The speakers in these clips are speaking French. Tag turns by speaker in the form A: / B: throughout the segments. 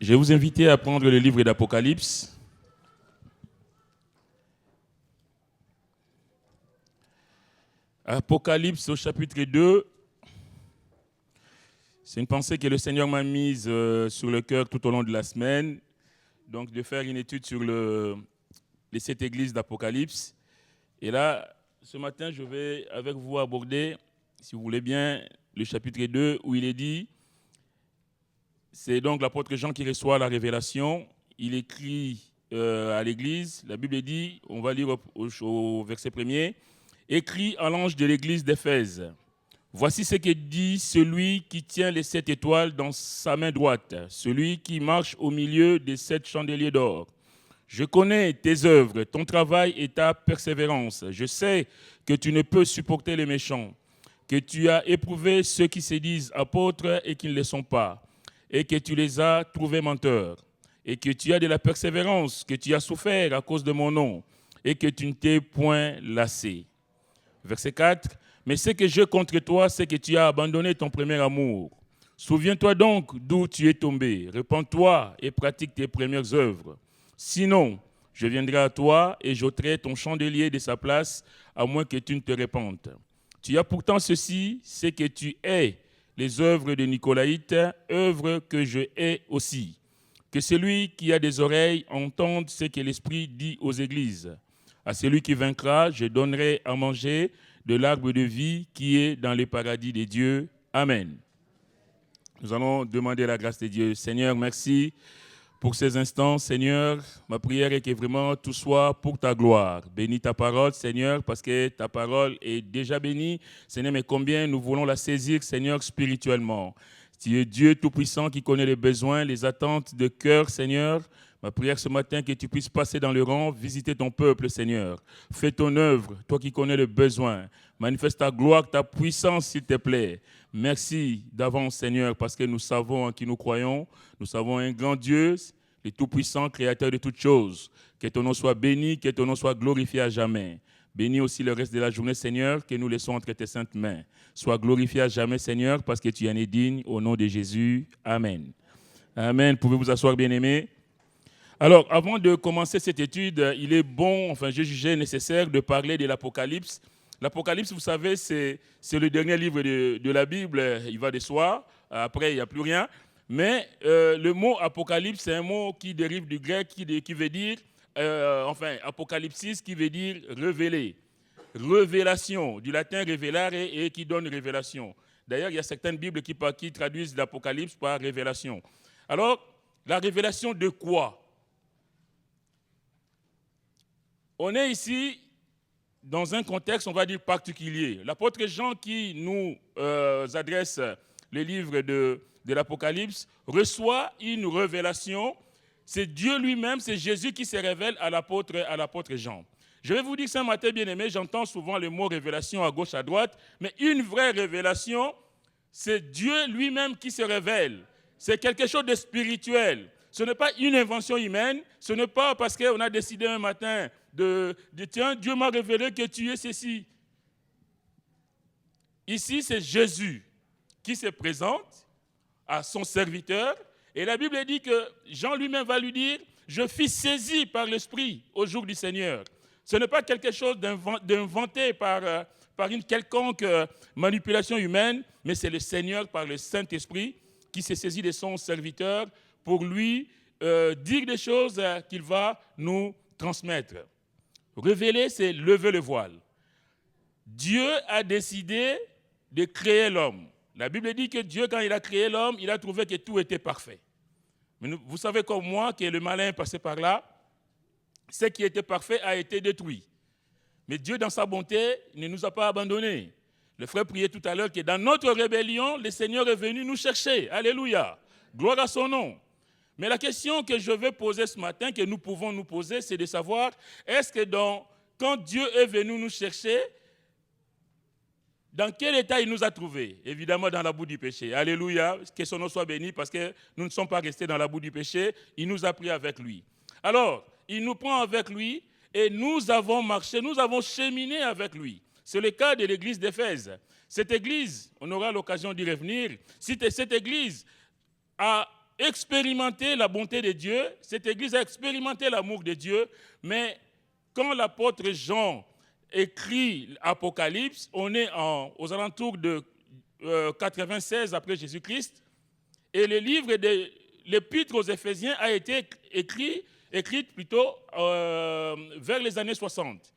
A: Je vais vous inviter à prendre le livre d'Apocalypse. Apocalypse au chapitre 2. C'est une pensée que le Seigneur m'a mise sur le cœur tout au long de la semaine. Donc de faire une étude sur les 7 églises d'Apocalypse. Et là, ce matin, je vais avec vous aborder, si vous voulez bien, le chapitre 2 où il est dit, c'est donc l'apôtre Jean qui reçoit la révélation. Il écrit à l'église, la Bible dit, on va lire au verset 1er, écrit à l'ange de l'église d'Éphèse. Voici ce que dit celui qui tient les 7 étoiles dans sa main droite, celui qui marche au milieu des 7 chandeliers d'or. Je connais tes œuvres, ton travail et ta persévérance. Je sais que tu ne peux supporter les méchants, que tu as éprouvé ceux qui se disent apôtres et qui ne le sont pas, et que tu les as trouvés menteurs, et que tu as de la persévérance, que tu as souffert à cause de mon nom, et que tu ne t'es point lassé. Verset 4. Mais ce que j'ai contre toi, c'est que tu as abandonné ton premier amour. Souviens-toi donc d'où tu es tombé. Repens-toi et pratique tes premières œuvres. Sinon, je viendrai à toi et j'ôterai ton chandelier de sa place, à moins que tu ne te répandes. Tu as pourtant ceci, c'est que tu hais les œuvres de Nicolaïte, œuvres que je hais aussi. Que celui qui a des oreilles entende ce que l'Esprit dit aux églises. À celui qui vaincra, je donnerai à manger de l'arbre de vie qui est dans le paradis des dieux. Amen. Nous allons demander la grâce de Dieu. Seigneur, merci pour ces instants. Seigneur, ma prière est que vraiment tout soit pour ta gloire. Bénis ta parole, Seigneur, parce que ta parole est déjà bénie. Seigneur, mais combien nous voulons la saisir, Seigneur, spirituellement. Tu es Dieu Tout-Puissant qui connaît les besoins, les attentes de cœur, Seigneur. Ma prière ce matin, que tu puisses passer dans le rang, visiter ton peuple, Seigneur. Fais ton œuvre, toi qui connais le besoin. Manifeste ta gloire, ta puissance, s'il te plaît. Merci d'avance, Seigneur, parce que nous savons en qui nous croyons. Nous savons un grand Dieu, le Tout-Puissant, Créateur de toutes choses. Que ton nom soit béni, que ton nom soit glorifié à jamais. Bénis aussi le reste de la journée, Seigneur, que nous laissons entre tes saintes mains. Sois glorifié à jamais, Seigneur, parce que tu en es digne. Au nom de Jésus, Amen. Amen. Pouvez vous asseoir, bien-aimés. Alors, avant de commencer cette étude, il est bon, je jugeais nécessaire de parler de l'Apocalypse. L'Apocalypse, vous savez, c'est le dernier livre de la Bible, il va de soi, après il n'y a plus rien. Mais le mot Apocalypse, c'est un mot qui dérive du grec, qui veut dire, Apocalypsis, qui veut dire révéler. Révélation, du latin révélare et qui donne révélation. D'ailleurs, il y a certaines Bibles qui traduisent l'Apocalypse par révélation. Alors, la révélation de quoi ? On est ici dans un contexte, on va dire, particulier. L'apôtre Jean qui nous adresse le livre de l'Apocalypse reçoit une révélation. C'est Dieu lui-même, c'est Jésus qui se révèle à l'apôtre Jean. Je vais vous dire ce matin, bien-aimé, j'entends souvent le mot révélation à gauche, à droite, mais une vraie révélation, c'est Dieu lui-même qui se révèle. C'est quelque chose de spirituel. Ce n'est pas une invention humaine, ce n'est pas parce qu'on a décidé un matin de tiens, Dieu m'a révélé que tu es ceci. Ici, c'est Jésus qui se présente à son serviteur, et la Bible dit que Jean lui-même va lui dire, je fus saisi par l'Esprit au jour du Seigneur. Ce n'est pas quelque chose d'inventé par une quelconque manipulation humaine, mais c'est le Seigneur par le Saint-Esprit qui s'est saisi de son serviteur pour lui dire des choses qu'il va nous transmettre. Révéler, c'est lever le voile. Dieu a décidé de créer l'homme. La Bible dit que Dieu, quand il a créé l'homme, il a trouvé que tout était parfait. Mais vous savez comme moi que le malin est passé par là. Ce qui était parfait a été détruit. Mais Dieu, dans sa bonté, ne nous a pas abandonnés. Le frère priait tout à l'heure que dans notre rébellion, le Seigneur est venu nous chercher. Alléluia. Gloire à son nom. Mais la question que je vais poser ce matin, que nous pouvons nous poser, c'est de savoir, est-ce que quand Dieu est venu nous chercher, dans quel état il nous a trouvés? Évidemment, dans la boue du péché. Alléluia. Que son nom soit béni parce que nous ne sommes pas restés dans la boue du péché. Il nous a pris avec lui. Alors, il nous prend avec lui et nous avons marché, nous avons cheminé avec lui. C'est le cas de l'église d'Éphèse. Cette église, on aura l'occasion d'y revenir, cette église a expérimenté la bonté de Dieu, cette église a expérimenté l'amour de Dieu, mais quand l'apôtre Jean écrit Apocalypse, on est aux alentours de 96 après Jésus-Christ, et le livre de l'Épître aux Éphésiens a été écrite plutôt vers les années 60.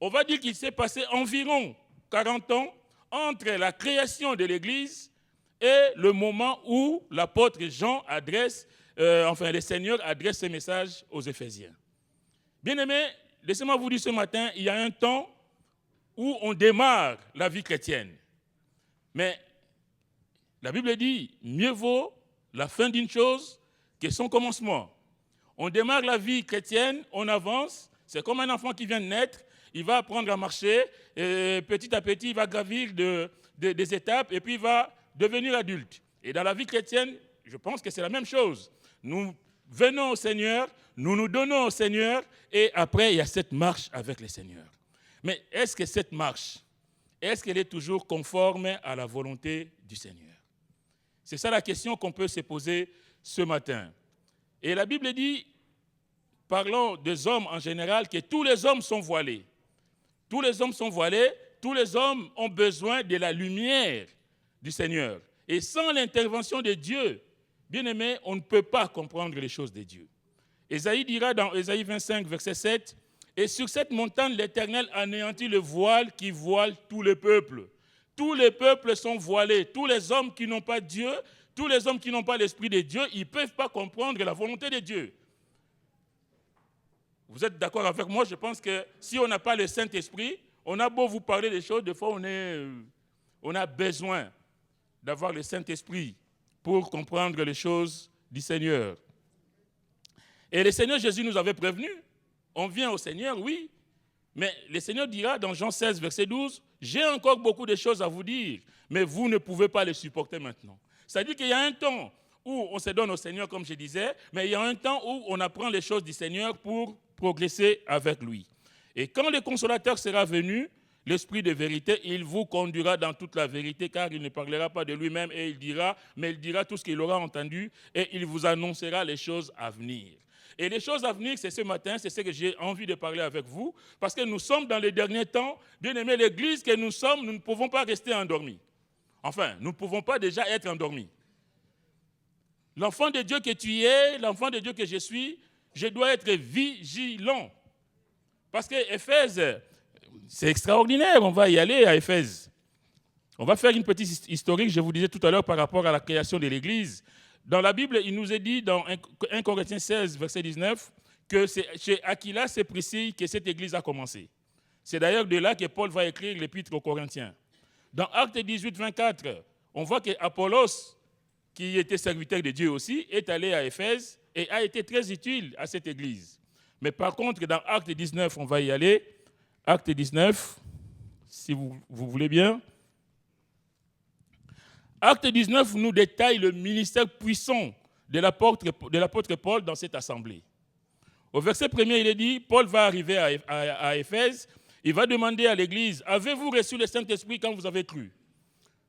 A: On va dire qu'il s'est passé environ 40 ans entre la création de l'Église et le moment où l'apôtre Jean le Seigneur adresse ce message aux Éphésiens. Bien-aimés, laissez-moi vous dire ce matin, il y a un temps où on démarre la vie chrétienne. Mais la Bible dit, mieux vaut la fin d'une chose que son commencement. On démarre la vie chrétienne, on avance, c'est comme un enfant qui vient de naître, il va apprendre à marcher, et petit à petit, il va gravir des étapes, et puis il va devenir adulte. Et dans la vie chrétienne, je pense que c'est la même chose. Nous venons au Seigneur, nous nous donnons au Seigneur, et après, il y a cette marche avec le Seigneur. Mais est-ce que cette marche, est-ce qu'elle est toujours conforme à la volonté du Seigneur? C'est ça la question qu'on peut se poser ce matin. Et la Bible dit, parlons des hommes en général, que tous les hommes sont voilés. Tous les hommes sont voilés, tous les hommes ont besoin de la lumière du Seigneur. Et sans l'intervention de Dieu, bien aimé, on ne peut pas comprendre les choses de Dieu. Ésaïe dira dans Ésaïe 25, verset 7, « Et sur cette montagne, l'Éternel anéantit le voile qui voile tous les peuples. » Tous les peuples sont voilés. Tous les hommes qui n'ont pas Dieu, tous les hommes qui n'ont pas l'Esprit de Dieu, ils ne peuvent pas comprendre la volonté de Dieu. Vous êtes d'accord avec moi? Je pense que si on n'a pas le Saint-Esprit, on a beau vous parler des choses, des fois on a besoin d'avoir le Saint-Esprit pour comprendre les choses du Seigneur. Et le Seigneur Jésus nous avait prévenus. On vient au Seigneur, oui, mais le Seigneur dira dans Jean 16, verset 12, « J'ai encore beaucoup de choses à vous dire, mais vous ne pouvez pas les supporter maintenant. » C'est-à-dire qu'il y a un temps où on se donne au Seigneur, comme je disais, mais il y a un temps où on apprend les choses du Seigneur pour progresser avec lui. Et quand le Consolateur sera venu, l'Esprit de vérité, il vous conduira dans toute la vérité, car il ne parlera pas de lui-même, et il dira tout ce qu'il aura entendu, et il vous annoncera les choses à venir. Et les choses à venir, c'est ce matin, c'est ce que j'ai envie de parler avec vous, parce que nous sommes dans les derniers temps. Bien aimé, l'Église que nous sommes, nous ne pouvons pas rester endormis. Enfin, nous ne pouvons pas déjà être endormis. L'enfant de Dieu que tu es, l'enfant de Dieu que je suis, je dois être vigilant. Parce que Éphèse, c'est extraordinaire, on va y aller à Éphèse. On va faire une petite historique, je vous disais tout à l'heure, par rapport à la création de l'Église. Dans la Bible, il nous est dit dans 1 Corinthiens 16, verset 19, que c'est chez Aquilas et Priscille que cette Église a commencé. C'est d'ailleurs de là que Paul va écrire l'Épître aux Corinthiens. Dans Actes 18, 24, on voit qu'Apollos, qui était serviteur de Dieu aussi, est allé à Éphèse et a été très utile à cette Église. Mais par contre, dans Acte 19, on va y aller. Acte 19, si vous voulez bien. Acte 19 nous détaille le ministère puissant de l'apôtre Paul dans cette assemblée. Au verset 1er, il est dit, Paul va arriver à Éphèse, il va demander à l'Église, avez-vous reçu le Saint-Esprit quand vous avez cru?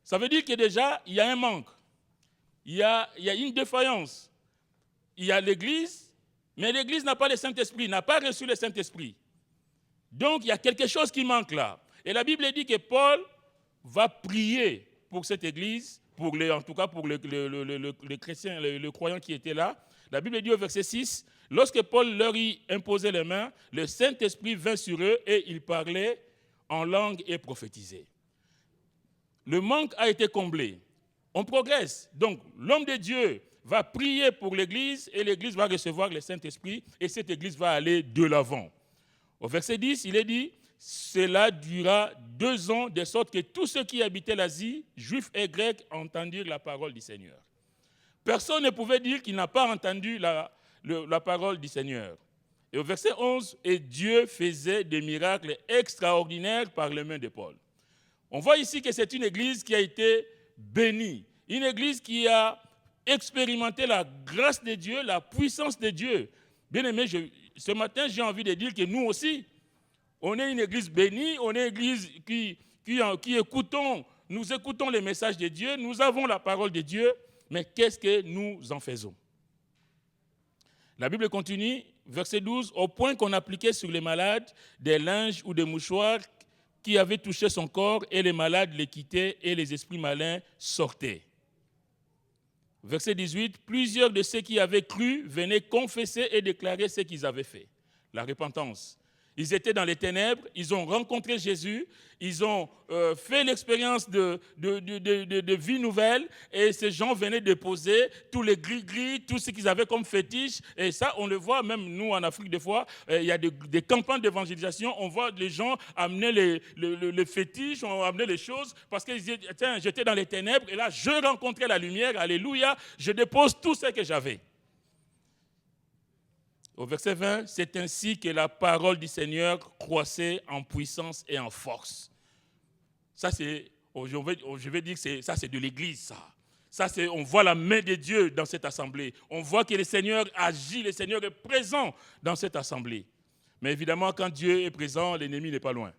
A: Ça veut dire que déjà, il y a un manque, il y a une défaillance. Il y a l'Église, mais l'Église n'a pas le Saint-Esprit, n'a pas reçu le Saint-Esprit. Donc, il y a quelque chose qui manque là. Et la Bible dit que Paul va prier pour cette Église, en tout cas pour le chrétien, le croyant qui était là. La Bible dit au verset 6, « Lorsque Paul leur y imposait les mains, le Saint-Esprit vint sur eux et ils parlaient en langue et prophétisaient. » Le manque a été comblé. On progresse. Donc, l'homme de Dieu va prier pour l'Église et l'Église va recevoir le Saint-Esprit et cette Église va aller de l'avant. Au verset 10, il est dit, cela dura 2 ans, de sorte que tous ceux qui habitaient l'Asie, juifs et grecs, entendirent la parole du Seigneur. Personne ne pouvait dire qu'il n'a pas entendu la parole du Seigneur. Et au verset 11, et Dieu faisait des miracles extraordinaires par les mains de Paul. On voit ici que c'est une église qui a été bénie, une église qui a expérimenté la grâce de Dieu, la puissance de Dieu. Bien aimé, ce matin, j'ai envie de dire que nous aussi, on est une église bénie, on est une église qui écoutons, nous écoutons les messages de Dieu, nous avons la parole de Dieu, mais qu'est-ce que nous en faisons? La Bible continue, verset 12, au point qu'on appliquait sur les malades des linges ou des mouchoirs qui avaient touché son corps, et les malades les quittaient et les esprits malins sortaient. Verset 18, plusieurs de ceux qui avaient cru venaient confesser et déclarer ce qu'ils avaient fait, la repentance. Ils étaient dans les ténèbres, ils ont rencontré Jésus, ils ont fait l'expérience de vie nouvelle, et ces gens venaient déposer tous les gris-gris, tout ce qu'ils avaient comme fétiche. Et ça, on le voit, même nous en Afrique, des fois, il y a des campagnes d'évangélisation, on voit les gens amener les fétiches, on amener les choses, parce qu'ils disaient, tiens, j'étais dans les ténèbres, et là, je rencontrais la lumière, alléluia, je dépose tout ce que j'avais. Au verset 20, c'est ainsi que la parole du Seigneur croissait en puissance et en force. Ça, c'est, je vais dire que ça, c'est de l'Église, ça. On voit la main de Dieu dans cette assemblée. On voit que le Seigneur agit, le Seigneur est présent dans cette assemblée. Mais évidemment, quand Dieu est présent, l'ennemi n'est pas loin.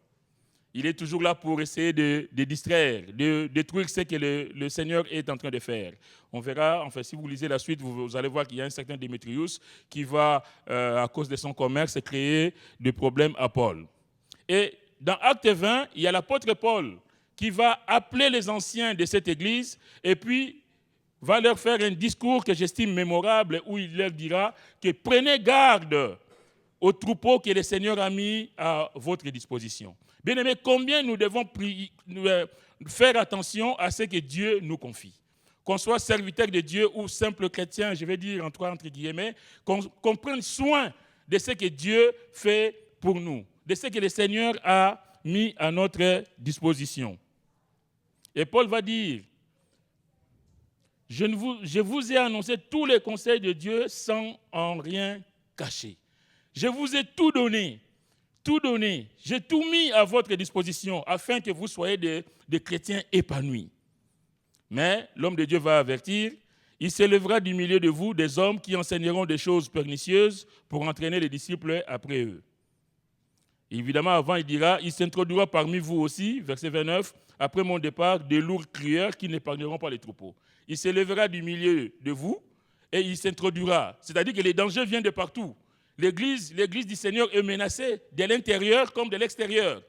A: Il est toujours là pour essayer de distraire, de détruire ce que le Seigneur est en train de faire. On verra, enfin, si vous lisez la suite, vous allez voir qu'il y a un certain Démétrius qui va, à cause de son commerce, créer des problèmes à Paul. Et dans Acte 20, il y a l'apôtre Paul qui va appeler les anciens de cette église et puis va leur faire un discours que j'estime mémorable où il leur dira que prenez garde au troupeau que le Seigneur a mis à votre disposition. Bien-aimés, combien nous devons faire attention à ce que Dieu nous confie. Qu'on soit serviteur de Dieu ou simple chrétien, je vais dire entre guillemets, qu'on prenne soin de ce que Dieu fait pour nous, de ce que le Seigneur a mis à notre disposition. Et Paul va dire, je vous ai annoncé tous les conseils de Dieu sans en rien cacher. Je vous ai tout donné, j'ai tout mis à votre disposition afin que vous soyez des chrétiens épanouis. Mais l'homme de Dieu va avertir, il s'élèvera du milieu de vous des hommes qui enseigneront des choses pernicieuses pour entraîner les disciples après eux. Évidemment, avant, il dira, il s'introduira parmi vous aussi, verset 29, après mon départ, des lourds crieurs qui n'épargneront pas les troupeaux. Il s'élèvera du milieu de vous et il s'introduira. C'est-à-dire que les dangers viennent de partout. L'église du Seigneur est menacée de l'intérieur comme de l'extérieur.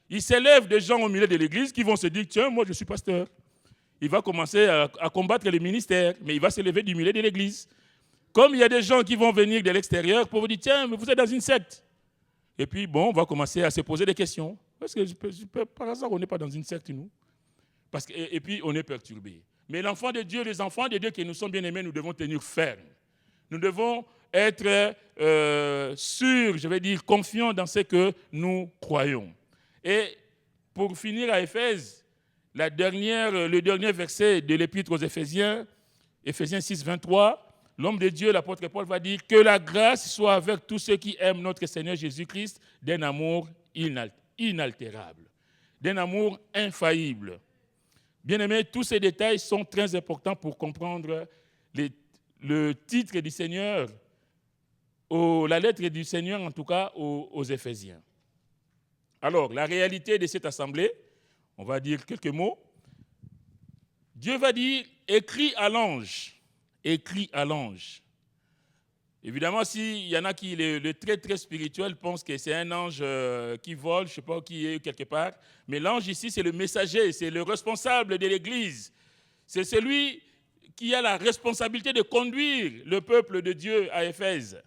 A: Il s'élève des gens au milieu de l'église qui vont se dire, tiens, moi je suis pasteur. Il va commencer à combattre les ministères, mais il va s'élever du milieu de l'église. Comme il y a des gens qui vont venir de l'extérieur pour vous dire, tiens, mais vous êtes dans une secte. Et puis, bon, on va commencer à se poser des questions. Parce que par hasard, on n'est pas dans une secte, nous. Et puis, on est perturbé. Mais l'enfant de Dieu, les enfants de Dieu que nous sommes bien-aimés, nous devons tenir ferme. Nous devons être sûrs, je vais dire, confiants dans ce que nous croyons. Et pour finir à Éphèse, le dernier verset de l'Épître aux Éphésiens, Éphésiens 6, 23, l'homme de Dieu, l'apôtre Paul, va dire que la grâce soit avec tous ceux qui aiment notre Seigneur Jésus-Christ d'un amour inaltérable, d'un amour infaillible. Bien-aimés, tous ces détails sont très importants pour comprendre le titre du Seigneur, la lettre du Seigneur en tout cas aux Éphésiens. Alors, la réalité de cette assemblée, on va dire quelques mots. Dieu va dire, écris à l'ange. Écrit à l'ange. Évidemment, s'il y en a qui, le très très spirituel, pensent que c'est un ange qui vole, je ne sais pas qui est quelque part, mais l'ange ici, c'est le messager, c'est le responsable de l'Église. C'est celui qui a la responsabilité de conduire le peuple de Dieu à Éphèse.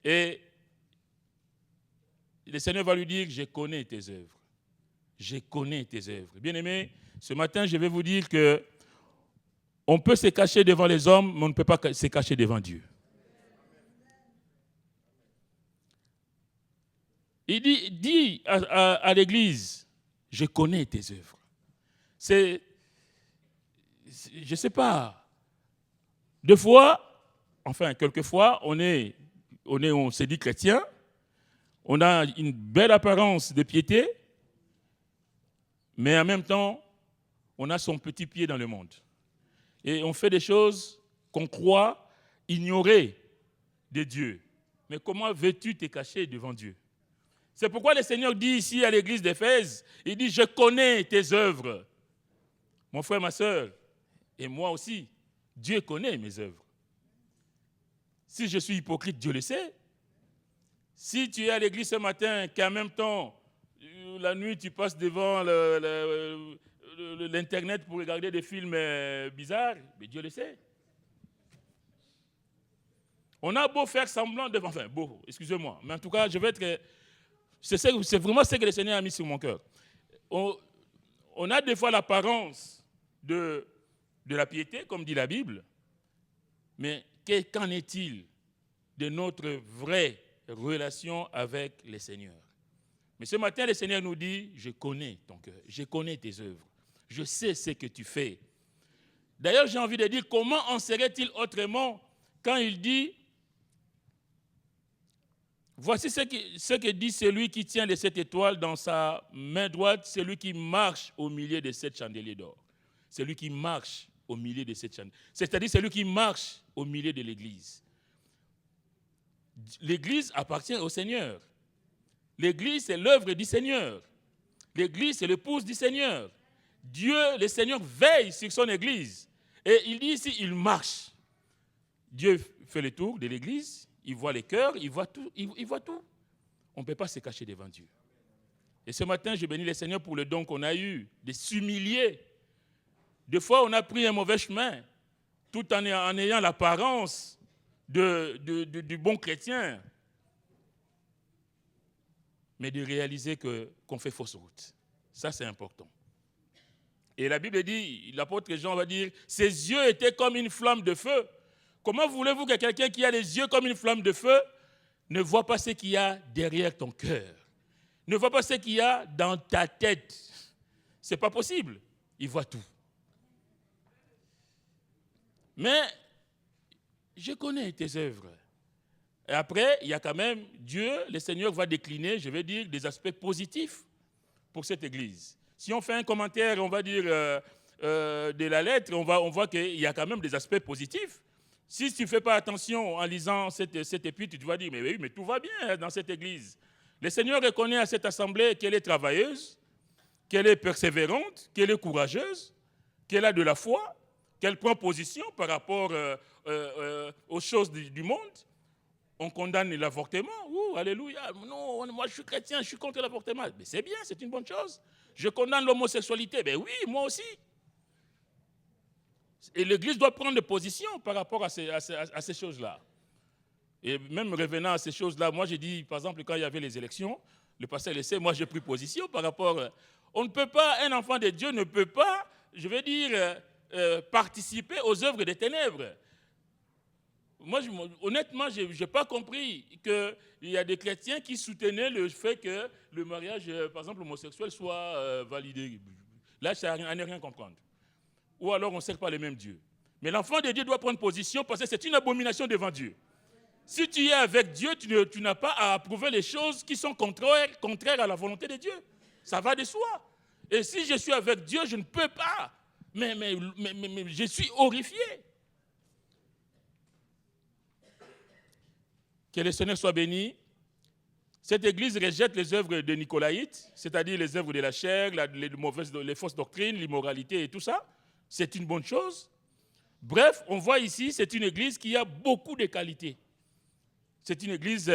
A: Et le Seigneur va lui dire, je connais tes œuvres. Je connais tes œuvres. Bien-aimés, ce matin, je vais vous dire que on peut se cacher devant les hommes, mais on ne peut pas se cacher devant Dieu. Il dit à l'Église, je connais tes œuvres. Je ne sais pas, quelquefois, on se dit chrétien, on a une belle apparence de piété, mais en même temps, on a son petit pied dans le monde. Et on fait des choses qu'on croit ignorer de Dieu. Mais comment veux-tu te cacher devant Dieu? C'est pourquoi le Seigneur dit ici à l'église d'Éphèse, il dit, je connais tes œuvres. Mon frère, ma soeur, et moi aussi, Dieu connaît mes œuvres. Si je suis hypocrite, Dieu le sait. Si tu es à l'église ce matin, qu'en même temps, la nuit, tu passes devant l'Internet pour regarder des films bizarres, mais Dieu le sait. On a beau faire semblant de... Enfin, beau, excusez-moi. Mais en tout cas, je vais être... C'est vraiment ce que le Seigneur a mis sur mon cœur. On a des fois l'apparence de la piété, comme dit la Bible, mais qu'en est-il de notre vraie relation avec le Seigneur? Mais ce matin, le Seigneur nous dit, je connais ton cœur, je connais tes œuvres, je sais ce que tu fais. D'ailleurs, j'ai envie de dire, comment en serait-il autrement quand il dit, voici ce que dit celui qui tient les 7 étoiles dans sa main droite, celui qui marche au milieu des 7 chandeliers d'or. Celui qui marche au milieu de 7 chandeliers. C'est-à-dire celui qui marche au milieu de l'église. L'église appartient au Seigneur. L'église, c'est l'œuvre du Seigneur. L'église, c'est l'épouse du Seigneur. Dieu, le Seigneur, veille sur son église. Et il dit ici, il marche. Dieu fait le tour de l'église, il voit les cœurs, il voit tout. On ne peut pas se cacher devant Dieu. Et ce matin, je bénis le Seigneur pour le don qu'on a eu de s'humilier. Des fois, on a pris un mauvais chemin, tout en ayant l'apparence du bon chrétien, mais de réaliser qu'on fait fausse route. Ça, c'est important. Et la Bible dit, l'apôtre Jean va dire, ses yeux étaient comme une flamme de feu. Comment voulez-vous que quelqu'un qui a les yeux comme une flamme de feu ne voit pas ce qu'il y a derrière ton cœur, ne voit pas ce qu'il y a dans ta tête? Ce n'est pas possible. Il voit tout. Mais je connais tes œuvres. Et après, il y a quand même Dieu, le Seigneur va décliner, je vais dire, des aspects positifs pour cette église. Si on fait un commentaire, on va dire, de la lettre, on voit qu'il y a quand même des aspects positifs. Si tu ne fais pas attention en lisant cette épître, tu vas dire, mais oui, mais tout va bien dans cette église. Le Seigneur reconnaît à cette assemblée qu'elle est travailleuse, qu'elle est persévérante, qu'elle est courageuse, qu'elle a de la foi, qu'elle prend position par rapport aux choses du monde. On condamne l'avortement. Ouh, alléluia. Non, moi je suis chrétien, je suis contre l'avortement. Mais c'est bien, c'est une bonne chose. Je condamne l'homosexualité. Mais oui, moi aussi. Et l'Église doit prendre position par rapport à ces choses-là. Et même revenant à ces choses-là, moi j'ai dit, par exemple, quand il y avait les élections, le pasteur laissait, moi j'ai pris position par rapport... On ne peut pas, un enfant de Dieu ne peut pas, je veux dire, participer aux œuvres des ténèbres. Moi, honnêtement, je n'ai pas compris qu'il y a des chrétiens qui soutenaient le fait que le mariage, par exemple, homosexuel soit validé. Là, ça à ne rien comprendre. Ou alors, on ne sert pas le même Dieu. Mais l'enfant de Dieu doit prendre position parce que c'est une abomination devant Dieu. Si tu es avec Dieu, tu n'as pas à approuver les choses qui sont contraires à la volonté de Dieu. Ça va de soi. Et si je suis avec Dieu, je ne peux pas. Mais je suis horrifié. Que le Seigneur soit béni. Cette église rejette les œuvres de Nicolaïtes, c'est-à-dire les œuvres de la chair, les fausses doctrines, l'immoralité et tout ça. C'est une bonne chose. Bref, on voit ici, c'est une église qui a beaucoup de qualités. C'est une église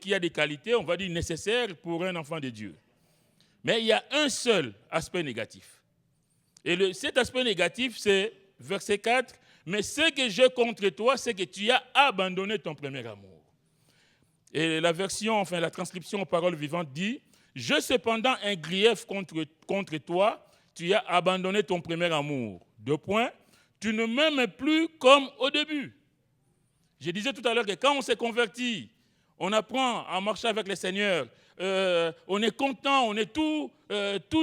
A: qui a des qualités, on va dire, nécessaires pour un enfant de Dieu. Mais il y a un seul aspect négatif. Et cet aspect négatif, c'est verset 4. Mais ce que j'ai contre toi, c'est que tu as abandonné ton premier amour. Et la transcription aux paroles vivantes dit, j'ai cependant un grief contre toi, tu as abandonné ton premier amour. 2 points, tu ne m'aimes plus comme au début. Je disais tout à l'heure que quand on s'est converti, on apprend à marcher avec le Seigneur, on est content, on est tout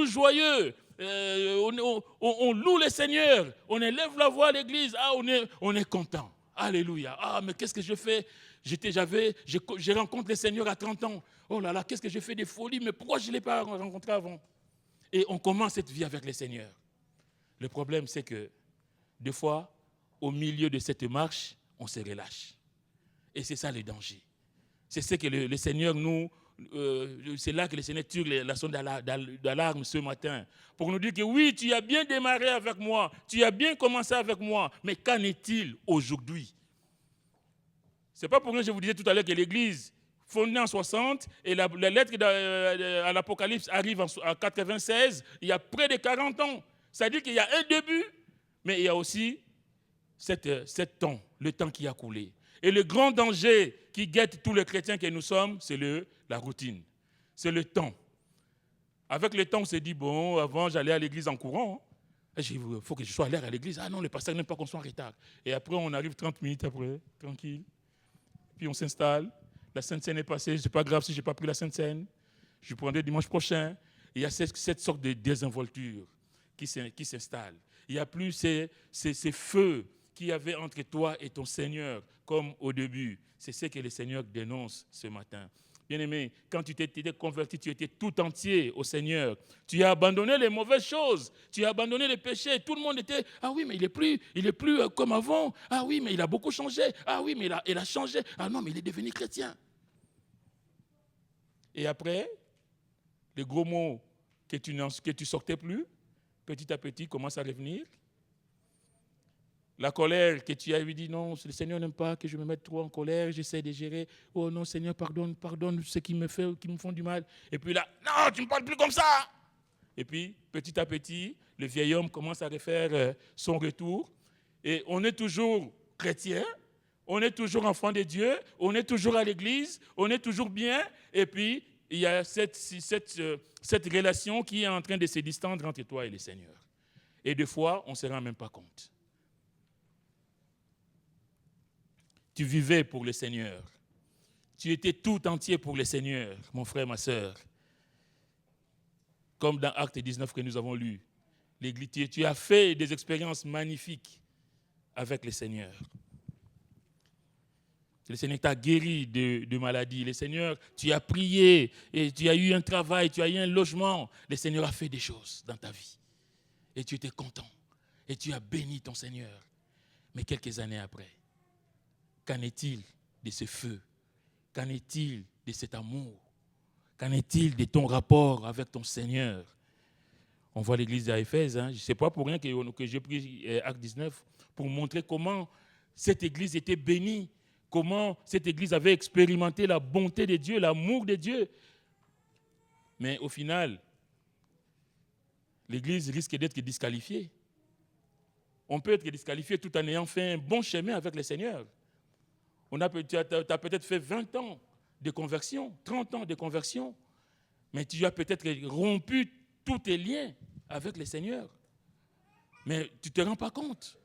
A: joyeux, on loue le Seigneur, on élève la voix à l'église, on est content. Alléluia. Ah, mais qu'est-ce que je fais? Je rencontre le Seigneur à 30 ans. Oh là là, qu'est-ce que j'ai fait des folies, mais pourquoi je ne l'ai pas rencontré avant? Et on commence cette vie avec le Seigneur. Le problème, c'est que des fois, au milieu de cette marche, on se relâche. Et c'est ça le danger. C'est ce que le Seigneur nous c'est là que le Seigneur tire la sonde d'alarme ce matin. Pour nous dire que oui, tu as bien démarré avec moi, tu as bien commencé avec moi, mais qu'en est-il aujourd'hui? Ce n'est pas pour rien que je vous disais tout à l'heure que l'Église, fondée en 60, et la lettre à l'Apocalypse arrive en 96, il y a près de 40 ans. C'est-à-dire qu'il y a un début, mais il y a aussi cet temps, le temps qui a coulé. Et le grand danger qui guette tous les chrétiens que nous sommes, c'est la routine, c'est le temps. Avec le temps, on s'est dit, bon, avant j'allais à l'église en courant, il faut que je sois à l'heure à l'église. Ah non, le pasteur n'aime pas qu'on soit en retard. Et après, on arrive 30 minutes après, tranquille. Puis on s'installe, la Sainte Seine est passée, c'est pas grave si je n'ai pas pris la Sainte Seine, je prendrai dimanche prochain. Il y a cette sorte de désinvolture qui s'installe. Il n'y a plus ces feux qu'il y avait entre toi et ton Seigneur, comme au début. C'est ce que le Seigneur dénonce ce matin. Bien-aimé, quand tu t'es converti, tu étais tout entier au Seigneur. Tu as abandonné les mauvaises choses, tu as abandonné les péchés. Tout le monde était, ah oui, mais il est plus comme avant. Ah oui, mais il a beaucoup changé. Ah oui, mais il a changé. Ah non, mais il est devenu chrétien. Et après, les gros mots que tu sortais plus, petit à petit, commencent à revenir. La colère que tu as eu dit, non, le Seigneur n'aime pas que je me mette trop en colère, j'essaie de gérer. Oh non, Seigneur, pardonne ceux qui me font du mal. Et puis là, non, tu ne me parles plus comme ça. Et puis, petit à petit, le vieil homme commence à refaire son retour. Et on est toujours chrétien, on est toujours enfant de Dieu, on est toujours à l'église, on est toujours bien. Et puis, il y a cette relation qui est en train de se distendre entre toi et le Seigneur. Et des fois, on ne se rend même pas compte. Tu vivais pour le Seigneur. Tu étais tout entier pour le Seigneur, mon frère, ma sœur. Comme dans Actes 19 que nous avons lu. Tu as fait des expériences magnifiques avec le Seigneur. Le Seigneur t'a guéri de maladies. Le Seigneur, tu as prié, et tu as eu un travail, tu as eu un logement. Le Seigneur a fait des choses dans ta vie. Et tu étais content. Et tu as béni ton Seigneur. Mais quelques années après, qu'en est-il de ce feu? Qu'en est-il de cet amour? Qu'en est-il de ton rapport avec ton Seigneur? On voit l'église d'Éphèse. Ce n'est pas pour rien que j'ai pris Acte 19 pour montrer comment cette église était bénie, comment cette église avait expérimenté la bonté de Dieu, l'amour de Dieu. Mais au final, l'église risque d'être disqualifiée. On peut être disqualifié tout en ayant fait un bon chemin avec le Seigneur. Tu as peut-être fait 20 ans de conversion, 30 ans de conversion, mais tu as peut-être rompu tous tes liens avec le Seigneur. Mais tu ne te rends pas compte.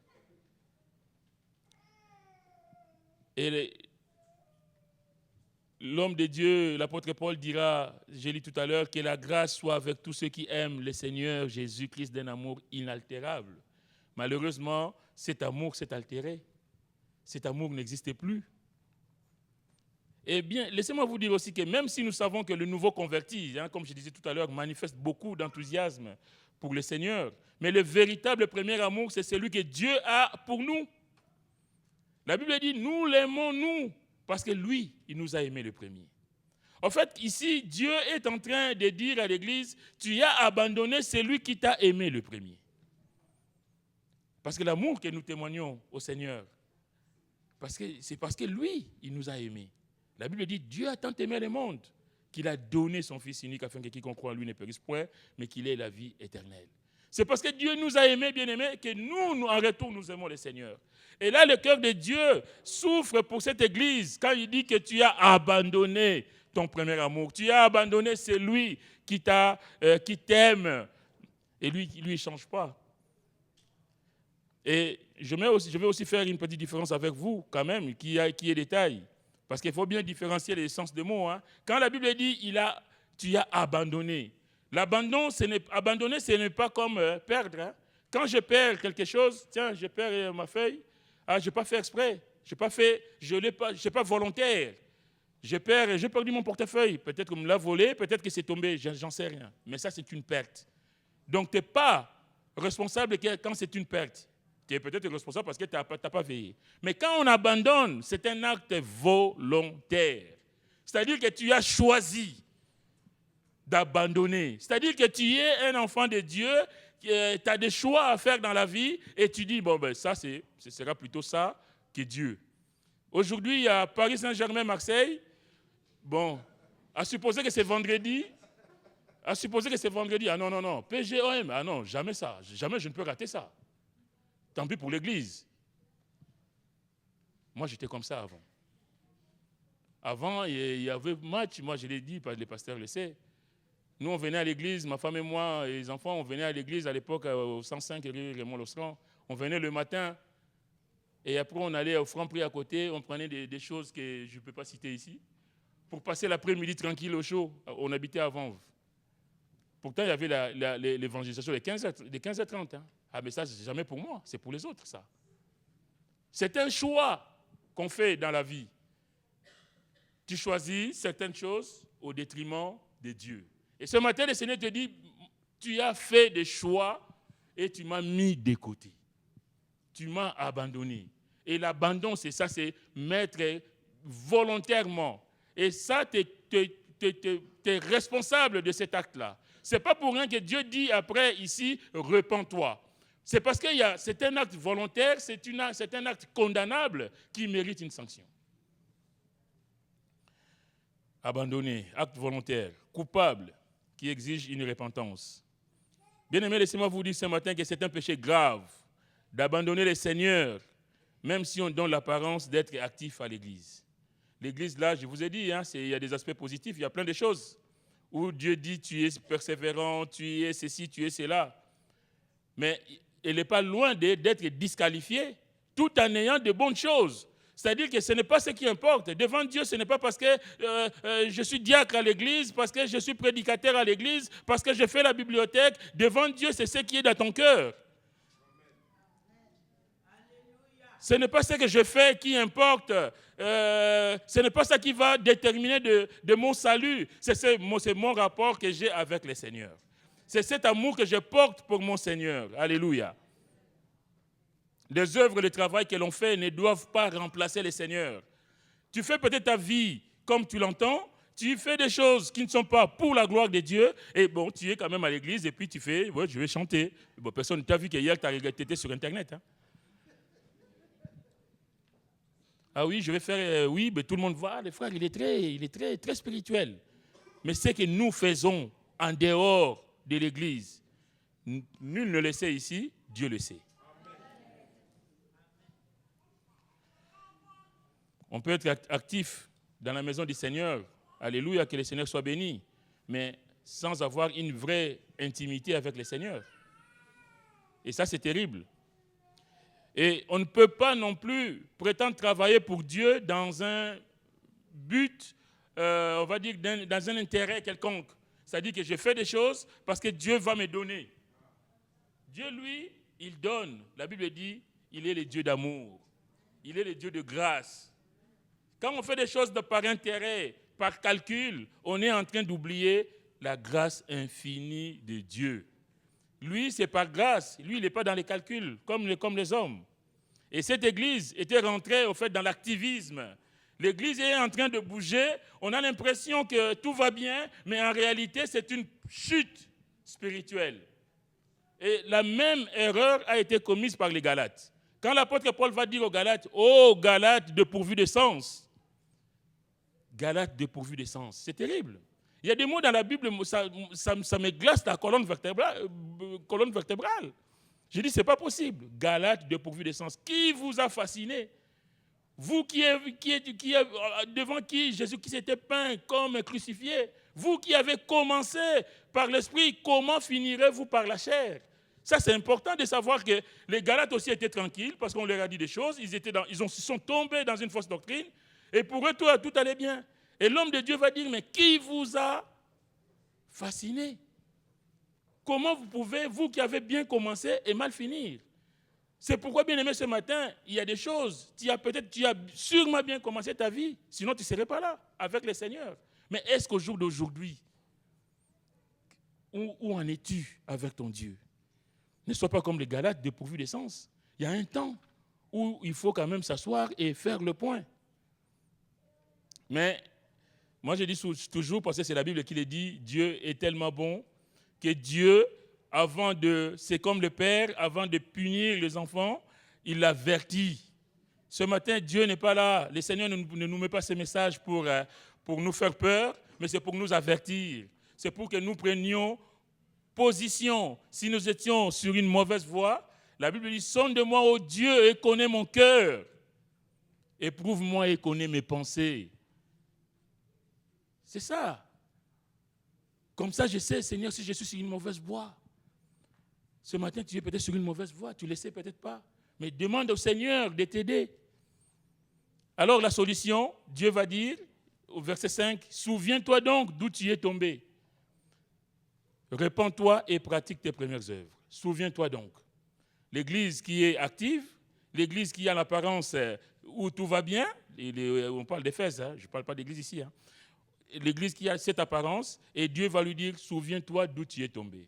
A: Et l'homme de Dieu, l'apôtre Paul dira, j'ai lu tout à l'heure, que la grâce soit avec tous ceux qui aiment le Seigneur Jésus-Christ d'un amour inaltérable. Malheureusement, cet amour s'est altéré. Cet amour n'existe plus. Eh bien, laissez-moi vous dire aussi que même si nous savons que le nouveau converti, comme je disais tout à l'heure, manifeste beaucoup d'enthousiasme pour le Seigneur, mais le véritable premier amour, c'est celui que Dieu a pour nous. La Bible dit, nous l'aimons, nous, parce que lui, il nous a aimés le premier. En fait, ici, Dieu est en train de dire à l'Église, tu as abandonné celui qui t'a aimé le premier. Parce que l'amour que nous témoignons au Seigneur, c'est parce que lui, il nous a aimés. La Bible dit, Dieu a tant aimé le monde qu'il a donné son Fils unique afin que quiconque croit en lui ne périsse point, mais qu'il ait la vie éternelle. C'est parce que Dieu nous a aimés, bien-aimés, que nous, en retour, nous aimons le Seigneur. Et là, le cœur de Dieu souffre pour cette église quand il dit que tu as abandonné ton premier amour. Tu as abandonné celui qui t'aime. Et lui, il ne change pas. Et je vais aussi faire une petite différence avec vous, quand même, qui est détail. Parce qu'il faut bien différencier les sens des mots. Quand la Bible dit tu as abandonné, abandonner, ce n'est pas comme perdre. Quand je perds quelque chose, tiens, je perds ma feuille, je n'ai pas fait exprès, je n'ai pas volontaire. J'ai perdu mon portefeuille, peut-être qu'on me l'a volé, peut-être que c'est tombé, j'en sais rien. Mais ça, c'est une perte. Donc, tu n'es pas responsable quand c'est une perte. Tu es peut-être responsable parce que tu n'as pas veillé. Mais quand on abandonne, c'est un acte volontaire. C'est-à-dire que tu as choisi d'abandonner. C'est-à-dire que tu es un enfant de Dieu, tu as des choix à faire dans la vie et tu dis, bon, ben ça, ce sera plutôt ça que Dieu. Aujourd'hui, il y a Paris Saint-Germain-Marseille. Bon, à supposer que c'est vendredi. Ah non. PGOM, ah non, jamais ça. Jamais je ne peux rater ça. Tant pis pour l'église. Moi, j'étais comme ça avant. Avant, il y avait match, moi je l'ai dit, le pasteur le sait. Nous, on venait à l'église, ma femme et moi, et les enfants, on venait à l'église à l'époque au 105 rue Raymond Lostran. On venait le matin, et après on allait au Franprix à côté, on prenait des choses que je ne peux pas citer ici, pour passer l'après-midi tranquille au chaud. On habitait à Vanves. Pourtant, il y avait l'évangélisation de 15h30. Hein. Ah, mais ça, c'est jamais pour moi, c'est pour les autres, ça. C'est un choix qu'on fait dans la vie. Tu choisis certaines choses au détriment de Dieu. Et ce matin, le Seigneur te dit, tu as fait des choix et tu m'as mis de côté. Tu m'as abandonné. Et l'abandon, c'est ça, c'est mettre volontairement. Et ça, tu es responsable de cet acte-là. Ce n'est pas pour rien que Dieu dit après ici, repens-toi. C'est parce que c'est un acte volontaire, c'est un acte condamnable qui mérite une sanction. Abandonné, acte volontaire, coupable, qui exige une repentance. Bien-aimés, laissez-moi vous dire ce matin que c'est un péché grave d'abandonner le Seigneur, même si on donne l'apparence d'être actif à l'Église. L'Église, là, je vous ai dit, hein, il y a des aspects positifs, il y a plein de choses où Dieu dit tu es persévérant, tu es ceci, tu es cela. Mais il n'est pas loin d'être disqualifié tout en ayant de bonnes choses. C'est-à-dire que ce n'est pas ce qui importe. Devant Dieu, ce n'est pas parce que je suis diacre à l'église, parce que je suis prédicateur à l'église, parce que je fais la bibliothèque. Devant Dieu, c'est ce qui est dans ton cœur. Ce n'est pas ce que je fais qui importe. Ce n'est pas ça qui va déterminer de mon salut. C'est mon rapport que j'ai avec le Seigneur. C'est cet amour que je porte pour mon Seigneur. Alléluia. Les œuvres, les travail que l'on fait ne doivent pas remplacer le Seigneur. Tu fais peut-être ta vie comme tu l'entends, tu fais des choses qui ne sont pas pour la gloire de Dieu, et bon, tu es quand même à l'église, et puis tu fais, ouais, je vais chanter. Bon, personne ne t'a vu qu'hier, tu étais sur Internet. Hein. Ah oui, je vais faire, oui, mais tout le monde voit, le frère, il est très spirituel. Mais ce que nous faisons en dehors de l'église, nul ne le sait ici, Dieu le sait. On peut être actif dans la maison du Seigneur, alléluia, que le Seigneur soit béni, mais sans avoir une vraie intimité avec le Seigneur. Et ça, c'est terrible. Et on ne peut pas non plus prétendre travailler pour Dieu dans un but, on va dire, dans un intérêt quelconque. C'est-à-dire que je fais des choses parce que Dieu va me donner. Dieu, lui, il donne. La Bible dit, il est le Dieu d'amour. Il est le Dieu de grâce. Quand on fait des choses par intérêt, par calcul, on est en train d'oublier la grâce infinie de Dieu. Lui, c'est par grâce. Lui, il n'est pas dans les calculs, comme les hommes. Et cette église était rentrée, au fait, dans l'activisme. L'église est en train de bouger. On a l'impression que tout va bien, mais en réalité, c'est une chute spirituelle. Et la même erreur a été commise par les Galates. Quand l'apôtre Paul va dire aux Galates, « Oh, Galates dépourvus de sens », Galates dépourvus de sens, c'est terrible. Il y a des mots dans la Bible, ça me glace la colonne vertébrale. Je dis, ce n'est pas possible. Galates dépourvus de sens. Qui vous a fasciné? Vous devant qui Jésus-Christ était peint comme crucifié. Vous qui avez commencé par l'esprit, comment finirez-vous par la chair? Ça, c'est important de savoir que les Galates aussi étaient tranquilles parce qu'on leur a dit des choses. Ils sont tombés dans une fausse doctrine. Et pour eux, tout allait bien. Et l'homme de Dieu va dire, mais qui vous a fasciné? Comment vous pouvez, vous qui avez bien commencé, et mal finir? C'est pourquoi, bien aimé, ce matin, il y a des choses. Tu as sûrement bien commencé ta vie, sinon tu ne serais pas là, avec le Seigneur. Mais est-ce qu'au jour d'aujourd'hui, où en es-tu avec ton Dieu? Ne sois pas comme les Galates dépourvus de sens. Il y a un temps où il faut quand même s'asseoir et faire le point. Mais Moi, je dis toujours, parce que c'est la Bible qui le dit, Dieu est tellement bon que Dieu, c'est comme le Père, avant de punir les enfants, il l'avertit. Ce matin, Dieu n'est pas là. Le Seigneur ne nous met pas ce message pour nous faire peur, mais c'est pour nous avertir. C'est pour que nous prenions position. Si nous étions sur une mauvaise voie, la Bible dit, sonde-moi, ô Dieu, et connais mon cœur. Éprouve-moi et connais mes pensées. C'est ça. Comme ça, je sais, Seigneur, si je suis sur une mauvaise voie. Ce matin, tu es peut-être sur une mauvaise voie, tu ne le sais peut-être pas. Mais demande au Seigneur de t'aider. Alors la solution, Dieu va dire, au verset 5, « Souviens-toi donc d'où tu es tombé. Répands-toi et pratique tes premières œuvres. » Souviens-toi donc. L'église qui est active, l'église qui a l'apparence où tout va bien, on parle d'Éphèse, je ne parle pas d'église ici, l'église qui a cette apparence, et Dieu va lui dire, souviens-toi d'où tu es tombé.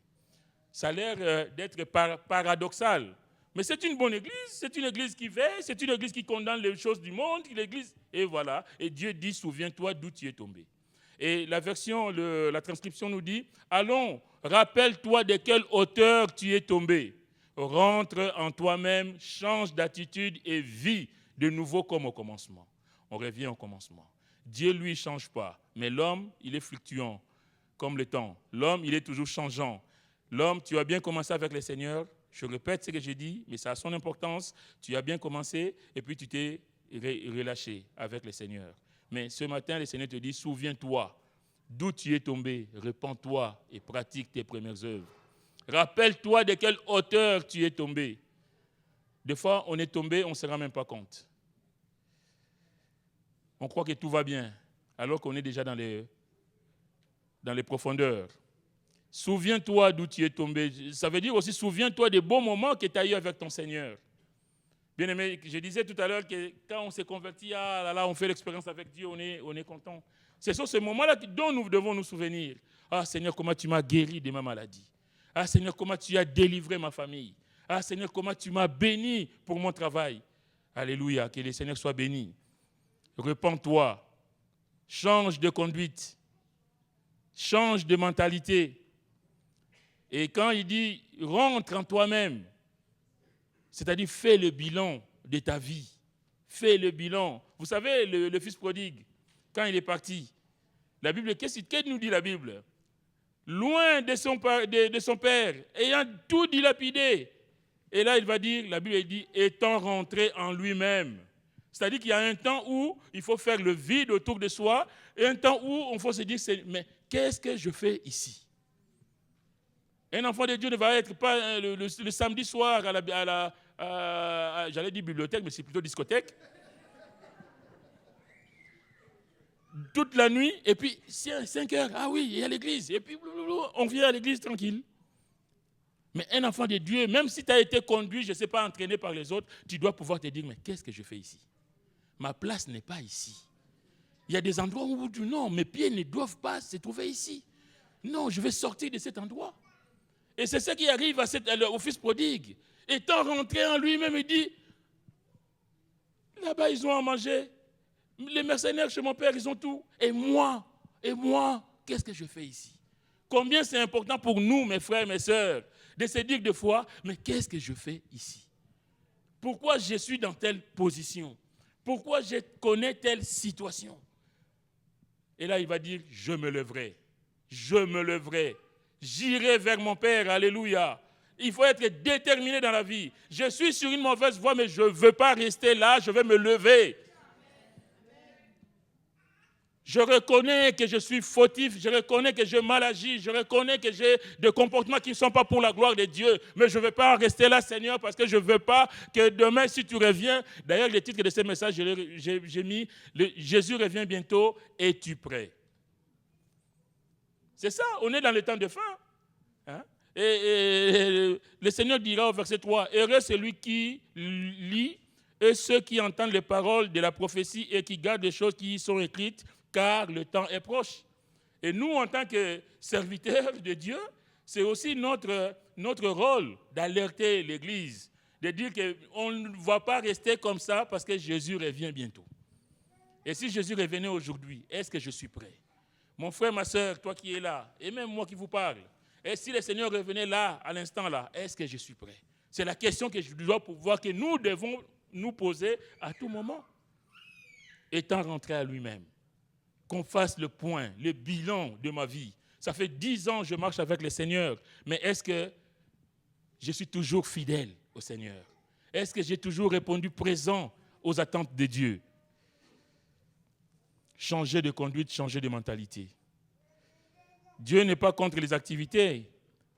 A: Ça a l'air d'être paradoxal, mais c'est une bonne église, c'est une église qui veille, c'est une église qui condamne les choses du monde, et voilà, et Dieu dit, souviens-toi d'où tu es tombé. Et la transcription nous dit, allons, rappelle-toi de quelle hauteur tu es tombé. Rentre en toi-même, change d'attitude et vis de nouveau comme au commencement. On revient au commencement. Dieu, lui, ne change pas. Mais l'homme, il est fluctuant, comme le temps. L'homme, il est toujours changeant. L'homme, tu as bien commencé avec le Seigneur. Je répète ce que j'ai dit, mais ça a son importance. Tu as bien commencé et puis tu t'es relâché avec le Seigneur. Mais ce matin, le Seigneur te dit, souviens-toi d'où tu es tombé. Répands-toi et pratique tes premières œuvres. Rappelle-toi de quelle hauteur tu es tombé. Des fois, on est tombé, on ne se rend même pas compte. On croit que tout va bien, alors qu'on est déjà dans les profondeurs. Souviens-toi d'où tu es tombé. Ça veut dire aussi, souviens-toi des bons moments que tu as eu avec ton Seigneur. Bien aimé, je disais tout à l'heure que quand on s'est converti, on fait l'expérience avec Dieu, on est content. C'est sur ce moment-là dont nous devons nous souvenir. Ah Seigneur, comment tu m'as guéri de ma maladie. Ah Seigneur, comment tu as délivré ma famille. Ah Seigneur, comment tu m'as béni pour mon travail. Alléluia, que le Seigneur soit béni. Repens-toi, change de conduite, change de mentalité. Et quand il dit rentre en toi-même, c'est-à-dire fais le bilan de ta vie. Fais le bilan. Vous savez, le fils prodigue, quand il est parti, la Bible, qu'est-ce nous dit la Bible? Loin de son père, ayant tout dilapidé. Et là, il va dire, la Bible dit, étant rentré en lui-même. C'est-à-dire qu'il y a un temps où il faut faire le vide autour de soi et un temps où il faut se dire, mais qu'est-ce que je fais ici? Un enfant de Dieu ne va être pas le samedi soir j'allais dire bibliothèque, mais c'est plutôt discothèque. Toute la nuit, et puis 5 heures, ah oui, il y a l'église, et puis on vient à l'église tranquille. Mais un enfant de Dieu, même si tu as été conduit, je ne sais pas, entraîné par les autres, tu dois pouvoir te dire, mais qu'est-ce que je fais ici? Ma place n'est pas ici. Il y a des endroits où non, mes pieds ne doivent pas se trouver ici. Non, je vais sortir de cet endroit. Et c'est ce qui arrive au fils prodigue. Étant rentré en lui-même, il dit, là-bas, ils ont à manger. Les mercenaires chez mon père, ils ont tout. Et moi, qu'est-ce que je fais ici? Combien c'est important pour nous, mes frères, mes sœurs, de se dire des fois, mais qu'est-ce que je fais ici? Pourquoi je suis dans telle position? Pourquoi je connais telle situation? Et là, il va dire, je me lèverai, j'irai vers mon Père, alléluia. Il faut être déterminé dans la vie. Je suis sur une mauvaise voie, mais je ne veux pas rester là, je vais me lever. Je reconnais que je suis fautif, je reconnais que j'ai mal agi, je reconnais que j'ai des comportements qui ne sont pas pour la gloire de Dieu, mais je ne veux pas rester là, Seigneur, parce que je ne veux pas que demain, si tu reviens, d'ailleurs, le titre de ce message, j'ai mis « Jésus revient bientôt, es-tu prêt ?» C'est ça, on est dans le temps de fin. Hein? Et le Seigneur dira au verset 3, « Heureux celui qui lit et ceux qui entendent les paroles de la prophétie et qui gardent les choses qui y sont écrites, car le temps est proche. » Et nous, en tant que serviteurs de Dieu, c'est aussi notre rôle d'alerter l'Église, de dire qu'on ne va pas rester comme ça parce que Jésus revient bientôt. Et si Jésus revenait aujourd'hui, est-ce que je suis prêt? Mon frère, ma soeur, toi qui es là, et même moi qui vous parle, et si le Seigneur revenait là, à l'instant là, est-ce que je suis prêt? C'est la question que je dois pouvoir, que nous devons nous poser à tout moment. Étant rentré à lui-même, qu'on fasse le point, le bilan de ma vie. Ça fait 10 ans que je marche avec le Seigneur, mais est-ce que je suis toujours fidèle au Seigneur? Est-ce que j'ai toujours répondu présent aux attentes de Dieu? Changer de conduite, changer de mentalité. Dieu n'est pas contre les activités,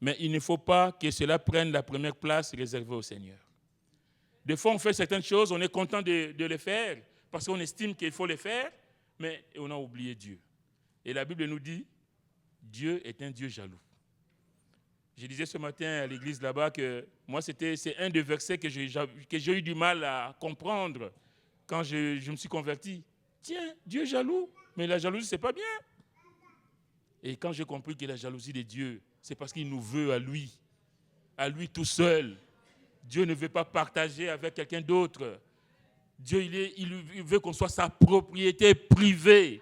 A: mais il ne faut pas que cela prenne la première place réservée au Seigneur. Des fois, on fait certaines choses, on est content de les faire, parce qu'on estime qu'il faut les faire, mais on a oublié Dieu. Et la Bible nous dit, Dieu est un Dieu jaloux. Je disais ce matin à l'église là-bas que moi, c'est un des versets que j'ai eu du mal à comprendre quand je me suis converti. Tiens, Dieu est jaloux, mais la jalousie, c'est pas bien. Et quand j'ai compris que la jalousie de Dieu, c'est parce qu'il nous veut à lui tout seul. Dieu ne veut pas partager avec quelqu'un d'autre. Dieu, il veut qu'on soit sa propriété privée.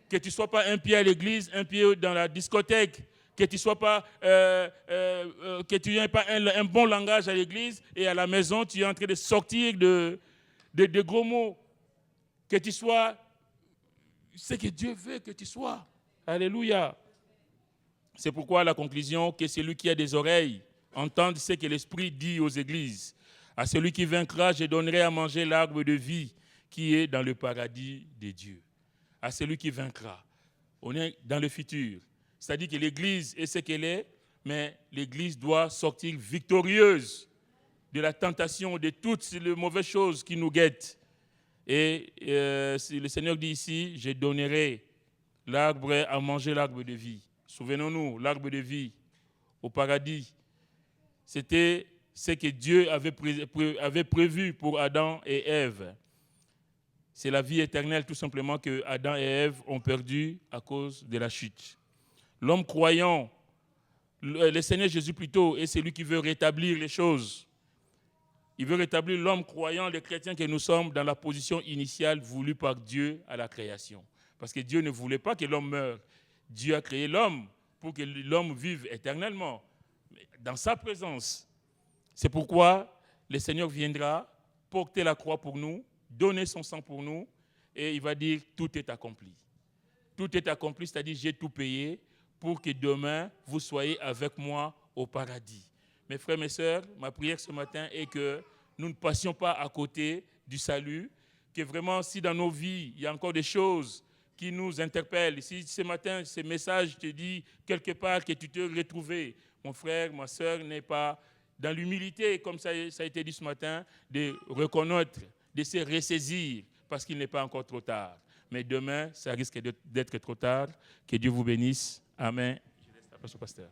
A: Que tu ne sois pas un pied à l'église, un pied dans la discothèque. Que tu sois pas, que tu n'aies pas un bon langage à l'église et à la maison, tu es en train de sortir de gros mots. Que tu sois ce que Dieu veut que tu sois. Alléluia. C'est pourquoi la conclusion, que celui qui a des oreilles entende ce que l'Esprit dit aux églises. À celui qui vaincra, je donnerai à manger l'arbre de vie qui est dans le paradis de Dieu. À celui qui vaincra. On est dans le futur. C'est-à-dire que l'Église est ce qu'elle est, mais l'Église doit sortir victorieuse de la tentation, de toutes les mauvaises choses qui nous guettent. Et le Seigneur dit ici, je donnerai l'arbre à manger l'arbre de vie. Souvenons-nous, l'arbre de vie au paradis, c'était ce que Dieu avait prévu pour Adam et Ève. C'est la vie éternelle tout simplement que Adam et Ève ont perdu à cause de la chute. L'homme croyant, le Seigneur Jésus plutôt, est celui qui veut rétablir les choses. Il veut rétablir l'homme croyant, les chrétiens que nous sommes, dans la position initiale voulue par Dieu à la création. Parce que Dieu ne voulait pas que l'homme meure. Dieu a créé l'homme pour que l'homme vive éternellement, dans sa présence. C'est pourquoi le Seigneur viendra porter la croix pour nous, donner son sang pour nous, et il va dire tout est accompli. Tout est accompli, c'est-à-dire j'ai tout payé pour que demain vous soyez avec moi au paradis. Mes frères, mes sœurs, ma prière ce matin est que nous ne passions pas à côté du salut, que vraiment si dans nos vies il y a encore des choses qui nous interpellent, si ce matin ce message te dit quelque part que tu te retrouves, mon frère, ma sœur, n'est pas dans l'humilité, comme ça a été dit ce matin, de reconnaître, de se ressaisir, parce qu'il n'est pas encore trop tard. Mais demain, ça risque d'être trop tard. Que Dieu vous bénisse. Amen. Je laisse la place au pasteur.